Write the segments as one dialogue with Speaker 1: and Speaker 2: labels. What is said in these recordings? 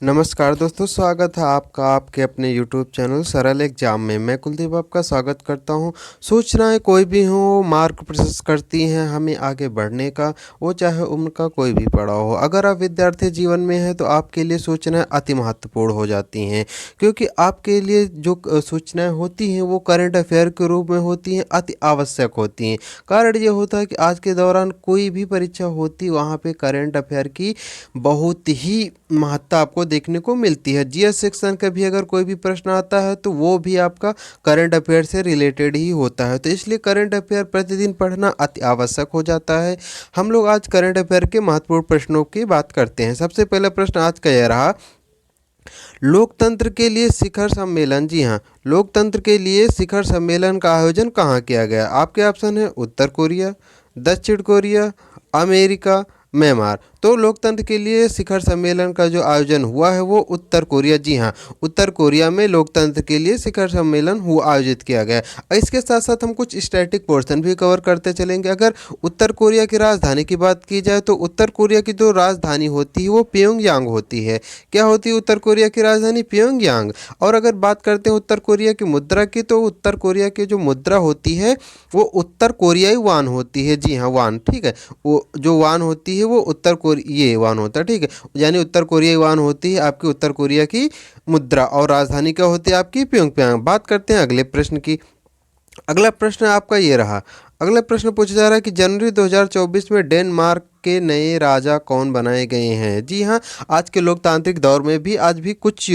Speaker 1: नमस्कार दोस्तों, स्वागत है आपका आपके अपने यूट्यूब चैनल सरल एग्जाम में। मैं कुलदीप आपका स्वागत करता हूं। सूचनाएं कोई भी हो मार्ग प्रशस्त करती हैं हमें आगे बढ़ने का, वो चाहे उम्र का कोई भी पड़ा हो। अगर आप विद्यार्थी जीवन में हैं तो आपके लिए सूचनाएं अति महत्वपूर्ण हो जाती हैं, क्योंकि आपके लिए जो सूचनाएं होती हैं वो करंट अफेयर के रूप में होती हैं, अति आवश्यक होती हैं। कारण ये होता है कि आज के दौरान कोई भी परीक्षा होती वहाँ पे करंट अफेयर की बहुत ही महत्ता आपको देखने को मिलती है। जीएस सेक्शन का भी अगर कोई भी प्रश्न आता है तो वो भी आपका करंट अफेयर से रिलेटेड ही होता है, तो इसलिए करंट अफेयर प्रतिदिन पढ़ना अति आवश्यक हो जाता है। हम लोग आज करंट अफेयर के महत्वपूर्ण प्रश्नों की बात करते हैं। सबसे पहला प्रश्न आज का यह रहा, लोकतंत्र के लिए शिखर सम्मेलन। जी हाँ, लोकतंत्र के लिए शिखर सम्मेलन का आयोजन कहाँ किया गया? आपके ऑप्शन है उत्तर कोरिया, दक्षिण कोरिया, अमेरिका, म्यांमार। तो लोकतंत्र के लिए शिखर सम्मेलन का जो आयोजन हुआ है वो उत्तर कोरिया, जी हाँ, उत्तर कोरिया में लोकतंत्र के लिए शिखर सम्मेलन हुआ आयोजित किया गया। इसके साथ साथ हम कुछ स्टैटिक पोर्शन भी कवर करते चलेंगे। अगर उत्तर कोरिया की राजधानी की बात की जाए तो उत्तर कोरिया की जो राजधानी होती है वो प्योंगयांग होती है। क्या होती है उत्तर कोरिया की राजधानी? प्योंगयांग। और अगर बात करते हैं उत्तर कोरिया की मुद्रा की, तो उत्तर कोरिया की जो मुद्रा होती है वो उत्तर कोरियाई वान होती है। जी हाँ, वान, ठीक है। वो जो वान होती है वो उत्तर ये वान होता है, ठीक है। यानी उत्तर कोरियाई वान होती है आपकी उत्तर कोरिया की मुद्रा, और राजधानी क्या होती है आपकी? प्योंगयांग। बात करते हैं अगले प्रश्न की। अगला प्रश्न आपका ये रहा, अगला प्रश्न पूछा जा रहा है कि जनवरी 2024 में डेनमार्क के नए राजा कौन बनाए गए हैं? जी हाँ, आज के लोकतांत्रिक दौर में भी आज भी कुछ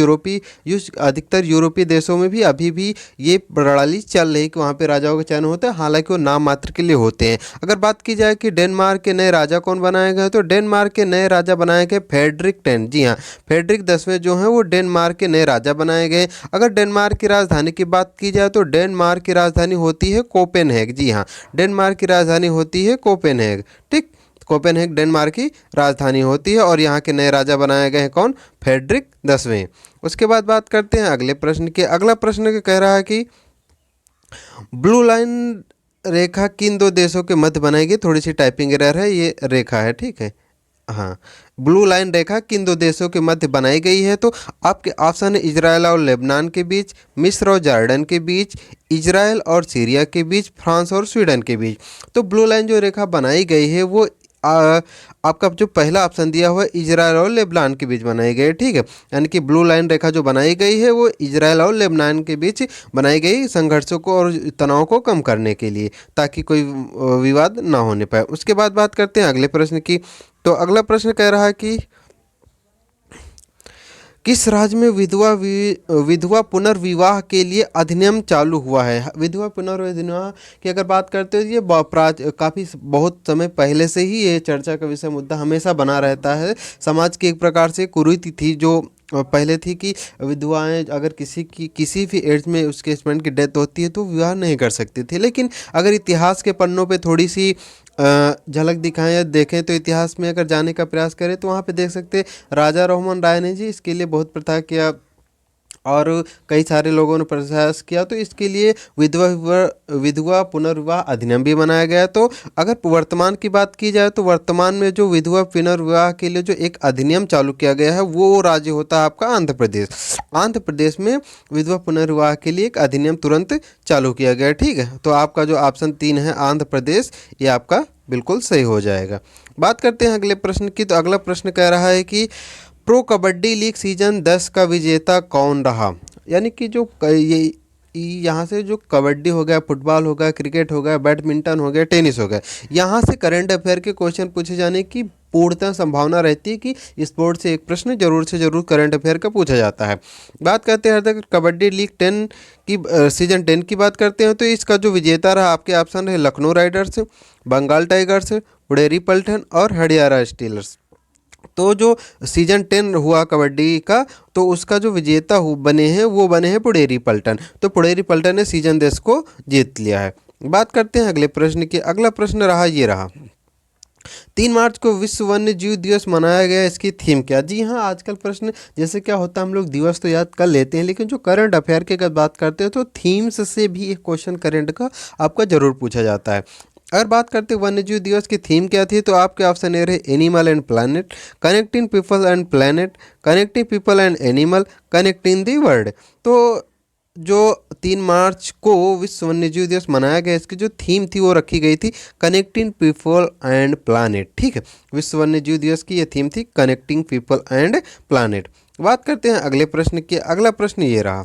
Speaker 1: अधिकतर यूरोपीय देशों में भी अभी भी ये प्रणाली चल रही है कि वहाँ पे राजाओं का चयन होता है, हालांकि वो नाम मात्र के लिए होते हैं। अगर बात की जाए कि डेनमार्क के नए राजा कौन बनाए गए, तो डेनमार्क के नए राजा बनाए गए फ्रेडरिक 10। जी हाँ, फ्रेडरिक 10वें जो हैं वो डेनमार्क के नए राजा बनाए गए। अगर डेनमार्क की राजधानी की बात की जाए तो डेनमार्क की राजधानी होती है कोपेनहेग। जी हाँ, डेनमार्क की राजधानी होती है कोपेनहेग, ठीक। कोपेनहेग डेनमार्क की राजधानी होती है, और यहाँ के नए राजा बनाए गए हैं कौन? फ्रेडरिक 10वें। उसके बाद बात करते हैं अगले प्रश्न के। अगला प्रश्न कह रहा है कि ब्लू लाइन रेखा किन दो देशों के मध्य बनाई गई? थोड़ी सी टाइपिंग एरर है, ये रेखा है, ठीक है। हाँ, ब्लू लाइन रेखा किन दो देशों के मध्य बनाई गई है? तो आपके ऑप्शन है इजराइल और लेबनान के बीच, मिस्र और जॉर्डन के बीच, इजराइल और सीरिया के बीच, फ्रांस और स्वीडन के बीच। तो ब्लू लाइन जो रेखा बनाई गई है वो आपका जो पहला ऑप्शन दिया हुआ है इजराइल और लेबनान के बीच बनाई गई है, ठीक है। यानी कि ब्लू लाइन रेखा जो बनाई गई है वो इजराइल और लेबनान के बीच बनाई गई, संघर्षों को और तनाव को कम करने के लिए, ताकि कोई विवाद ना होने पाए। उसके बाद बात करते हैं अगले प्रश्न की। तो अगला प्रश्न कह रहा है कि किस राज्य में विधवा पुनर्विवाह के लिए अधिनियम चालू हुआ है? विधवा पुनर्विवाह की अगर बात करते हो, ये काफ़ी बहुत समय पहले से ही ये चर्चा का विषय मुद्दा हमेशा बना रहता है। समाज की एक प्रकार से कुरीति थी जो पहले थी कि विधवाएं अगर किसी भी एज में उसके हस्बैंड की डेथ होती है तो विवाह नहीं कर सकती थी। लेकिन अगर इतिहास के पन्नों पे थोड़ी सी झलक दिखाएं या देखें तो इतिहास में अगर जाने का प्रयास करें तो वहाँ पे देख सकते हैं राजा रोहमन राय ने जी इसके लिए बहुत प्रयास किया, और कई सारे लोगों ने प्रयास किया, तो इसके लिए विधवा पुनर्विवाह अधिनियम भी बनाया गया। तो अगर वर्तमान की बात की जाए तो वर्तमान में जो विधवा पुनर्विवाह के लिए जो एक अधिनियम चालू किया गया है वो राज्य होता है आपका आंध्र प्रदेश। आंध्र प्रदेश में विधवा पुनर्विवाह के लिए एक अधिनियम तुरंत चालू किया गया, ठीक है। तो आपका जो ऑप्शन 3 है आंध्र प्रदेश, ये आपका बिल्कुल सही हो जाएगा। बात करते हैं अगले प्रश्न की। तो अगला प्रश्न कह रहा है कि प्रो कबड्डी लीग सीजन 10 का विजेता कौन रहा? यानी कि जो ये यहाँ से जो कबड्डी हो गया, फुटबॉल हो गया, क्रिकेट हो गया, बैडमिंटन हो गया, टेनिस हो गया, यहाँ से करंट अफेयर के क्वेश्चन पूछे जाने की पूर्णतः संभावना रहती है कि स्पोर्ट्स से एक प्रश्न जरूर से जरूर करंट अफेयर का पूछा जाता है। बात करते हैं हर तक कबड्डी लीग 10 की सीजन 10 की बात करते हैं, तो इसका जो विजेता रहा आपके ऑप्शन है लखनऊ राइडर्स, बंगाल टाइगर्स, पुडेरी पल्टन और हरियाणा स्टीलर्स। तो जो सीजन 10 हुआ कबड्डी का, तो उसका जो विजेता बने हैं वो बने हैं पुडेरी पल्टन। तो पुडेरी पल्टन ने सीजन 10 को जीत लिया है। बात करते हैं अगले प्रश्न की। अगला प्रश्न रहा, ये रहा 3 मार्च को विश्व वन्य जीव दिवस मनाया गया, इसकी थीम क्या? जी हाँ, आजकल प्रश्न जैसे क्या होता है, हम लोग दिवस तो याद कर लेते हैं, लेकिन जो करंट अफेयर की अगर बात करते हैं तो थीम्स से भी एक क्वेश्चन करंट का आपका जरूर पूछा जाता है। अगर बात करते हैं वन्यजीव दिवस की थीम क्या थी, तो आपके ऑप्शन ए रहे animal and planet, connecting people and planet, connecting people and animal, connecting the world. तो जो 3 मार्च को विश्व वन्यजीव दिवस मनाया गया, इसकी जो थीम थी वो रखी गई थी कनेक्टिंग पीपल एंड प्लानट। ठीक है, विश्व वन्यजीव दिवस की ये थीम थी कनेक्टिंग पीपल एंड प्लानट। बात करते हैं अगले प्रश्न की। अगला प्रश्न ये रहा,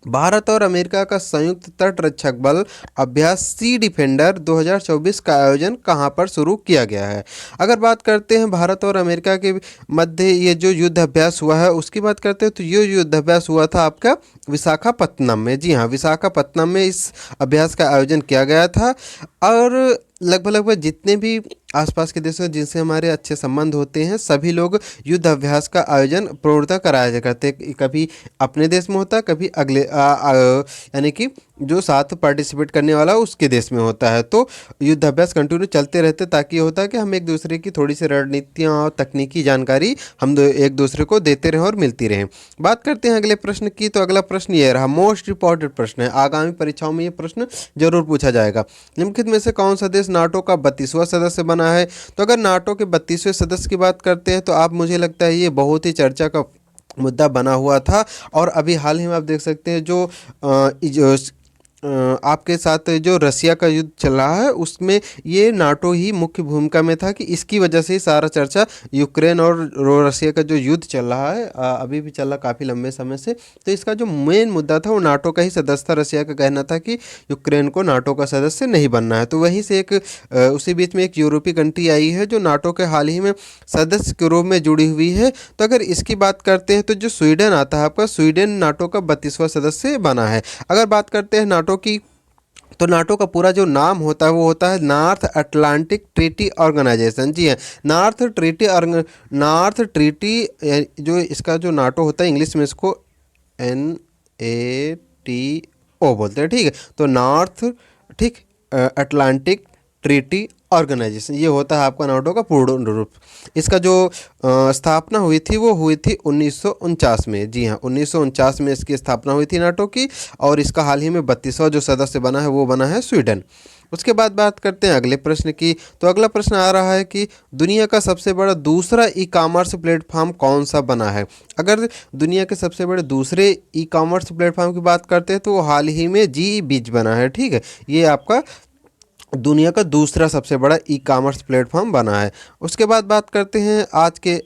Speaker 1: भारत और अमेरिका का संयुक्त तट रक्षक बल अभ्यास सी डिफेंडर 2024 का आयोजन कहां पर शुरू किया गया है। अगर बात करते हैं भारत और अमेरिका के मध्य ये जो युद्ध अभ्यास हुआ है उसकी बात करते हैं, तो ये युद्ध अभ्यास हुआ था आपका विशाखापत्तनम में। जी हाँ, विशाखापत्तनम में इस अभ्यास का आयोजन किया गया था। और लगभग लगभग जितने भी आसपास के देशों जिनसे हमारे अच्छे संबंध होते हैं, सभी लोग युद्ध अभ्यास का आयोजन पूर्णतः कराया करते, कभी अपने देश में होता, कभी अगले यानी कि जो साथ पार्टिसिपेट करने वाला उसके देश में होता है। तो युद्ध अभ्यास कंटिन्यू चलते रहते, ताकि ये होता है कि हम एक दूसरे की थोड़ी सी रणनीतियाँ और तकनीकी जानकारी हम एक दूसरे को देते रहें और मिलती रहें। बात करते हैं अगले प्रश्न की। तो अगला प्रश्न ये रहा, मोस्ट इंपॉर्टेंट प्रश्न है, आगामी परीक्षाओं में ये प्रश्न जरूर पूछा जाएगा। निम्नलिखित में से कौन सा देश नाटो का 32वां सदस्य बना है। तो अगर नाटो के 32वें सदस्य की बात करते हैं, तो आप, मुझे लगता है ये बहुत ही चर्चा का मुद्दा बना हुआ था। और अभी हाल ही में आप देख सकते हैं जो आपके साथ जो रसिया का युद्ध चल रहा है उसमें ये नाटो ही मुख्य भूमिका में था, कि इसकी वजह से ही सारा चर्चा यूक्रेन और रसिया का जो युद्ध चल रहा है अभी भी चल रहा काफ़ी लंबे समय से, तो इसका जो मेन मुद्दा था वो नाटो का ही सदस्य था। रसिया का कहना था कि यूक्रेन को नाटो का सदस्य नहीं बनना है। तो वहीं से एक उसी बीच में एक यूरोपीय कंट्री आई है जो नाटो के हाल ही में सदस्य के रूप में जुड़ी हुई है। तो अगर इसकी बात करते हैं तो जो स्वीडन आता है आपका, स्वीडन नाटो का 32वां सदस्य बना है। अगर बात करते हैं नाटो की, तो नाटो का पूरा जो नाम होता है वो होता है नॉर्थ अटलांटिक ट्रीटी ऑर्गेनाइजेशन। जी है, नॉर्थ ट्रीटी, जो इसका जो नाटो होता है इंग्लिश में इसको NATO बोलते हैं। ठीक है, तो नॉर्थ, ठीक, अटलांटिक ट्रीटी ऑर्गेनाइजेशन, ये होता है आपका नाटो का पूर्ण रूप। इसका जो स्थापना हुई थी वो हुई थी 1949 में। जी हाँ, 1949 में इसकी स्थापना हुई थी नाटो की। और इसका हाल ही में 32वां जो सदस्य बना है वो बना है स्वीडन। उसके बाद बात करते हैं अगले प्रश्न की। तो अगला प्रश्न आ रहा है कि दुनिया का सबसे बड़ा दूसरा ई कॉमर्स प्लेटफॉर्म कौन सा बना है। अगर दुनिया के सबसे बड़े दूसरे ई कॉमर्स प्लेटफॉर्म की बात करते हैं तो वो हाल ही में जी बीच बना है। ठीक है, ये आपका दुनिया का दूसरा सबसे बड़ा ई कॉमर्स प्लेटफॉर्म बना है। उसके बाद बात करते हैं आज के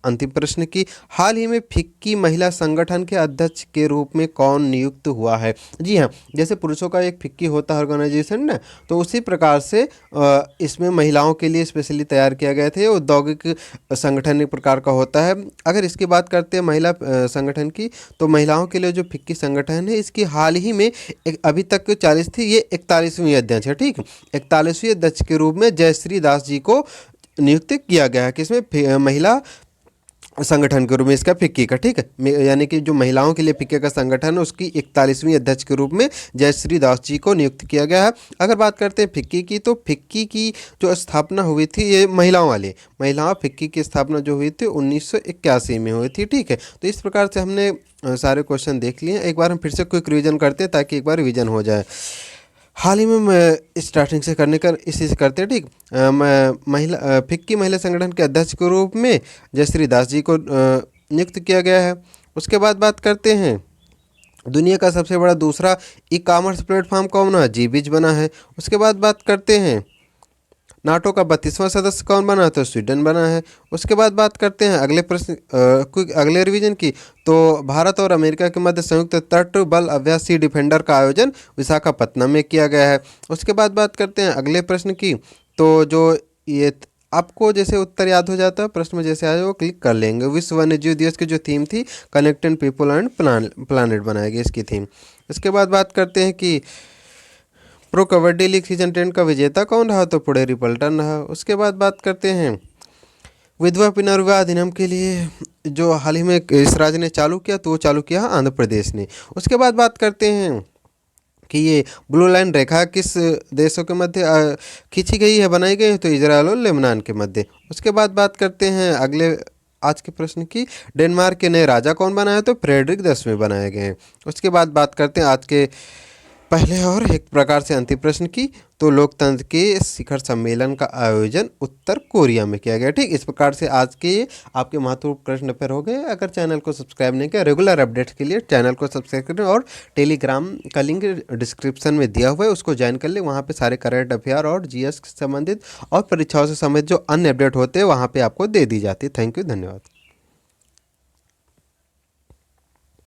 Speaker 1: अंतिम प्रश्न की। हाल ही में फिक्की महिला संगठन के अध्यक्ष के रूप में कौन नियुक्त हुआ है। जी हाँ, जैसे पुरुषों का एक फिक्की होता है ऑर्गेनाइजेशन ना, तो उसी प्रकार से इसमें महिलाओं के लिए स्पेशली तैयार किया गया था। ये औद्योगिक संगठन एक प्रकार का होता है। अगर इसकी बात करते हैं महिला संगठन की, तो महिलाओं के लिए जो फिक्की संगठन है इसकी हाल ही में अभी तक 40 थी, ये 41वीं अध्यक्ष है। ठीक, 41वीं अध्यक्ष के रूप में जयश्री दास जी को नियुक्त किया गया है, किसमें, महिला संगठन के रूप में इसका फिक्की का। ठीक है, यानी कि जो महिलाओं के लिए फिक्की का संगठन है उसकी 41वीं अध्यक्ष के रूप में जयश्री दास जी को नियुक्त किया गया है। अगर बात करते हैं फिक्की की, तो फिक्की की जो स्थापना हुई थी, ये महिलाओं फिक्की की स्थापना जो हुई थी 1981 में हुई थी। ठीक है, तो इस प्रकार से हमने सारे क्वेश्चन देख लिए। एक बार हम फिर से क्विक रिवीजन करते हैं ताकि एक बार रिवीजन हो जाए। हाल ही में मैं स्टार्टिंग से इसी से करते हैं। ठीक, फिक्की महिला संगठन के अध्यक्ष के रूप में जयश्री दास जी को नियुक्त किया गया है। उसके बाद बात करते हैं दुनिया का सबसे बड़ा दूसरा ई कॉमर्स प्लेटफॉर्म कौन बना, जी बीच बना है। उसके बाद बात करते हैं नाटो का 32वां सदस्य कौन बना, तो स्वीडन बना है। उसके बाद बात करते हैं अगले प्रश्न अगले रिवीजन की। तो भारत और अमेरिका के मध्य संयुक्त तट बल अभ्यास सी डिफेंडर का आयोजन विशाखापत्तनम में किया गया है। उसके बाद बात करते हैं अगले प्रश्न की। तो जो ये आपको जैसे उत्तर याद हो जाता है, प्रश्न में जैसे आया वो क्लिक कर लेंगे। विश्व वन्यजीव दिवस की जो थीम थी कनेक्टिंग पीपल एंड प्लानट बनाएगी इसकी थीम। उसके बाद बात करते हैं कि प्रो कबड्डी लीग सीजन 10 का विजेता कौन रहा, तो पुडेरी पल्टन रहा। उसके बाद बात करते हैं विधवा पुनर्विवाह अधिनियम के लिए जो हाल ही में इस राज्य ने चालू किया, तो वो चालू किया आंध्र प्रदेश ने। उसके बाद बात करते हैं कि ये ब्लू लाइन रेखा किस देशों के मध्य खींची गई है, बनाई गई है, तो इजराइल और लेबनान के मध्य। उसके बाद बात करते हैं अगले आज के प्रश्न की। डेनमार्क के नए राजा कौन बनाए, तो फ्रेडरिक 10वें बनाए गए हैं। उसके बाद बात करते हैं आज के पहले और एक प्रकार से अंतिम प्रश्न की, तो लोकतंत्र के शिखर सम्मेलन का आयोजन उत्तर कोरिया में किया गया। ठीक, इस प्रकार से आज के आपके महत्वपूर्ण प्रश्न पेपर हो गए। अगर चैनल को सब्सक्राइब नहीं किया, रेगुलर अपडेट्स के लिए चैनल को सब्सक्राइब करें और टेलीग्राम का लिंक डिस्क्रिप्शन में दिया हुआ है, उसको ज्वाइन कर ले। वहाँ पे सारे करंट अफेयर और जीएस से संबंधित और परीक्षाओं से संबंधित जो अन्य अपडेट होते हैं वहाँ पे आपको दे दी जाती है। थैंक यू, धन्यवाद।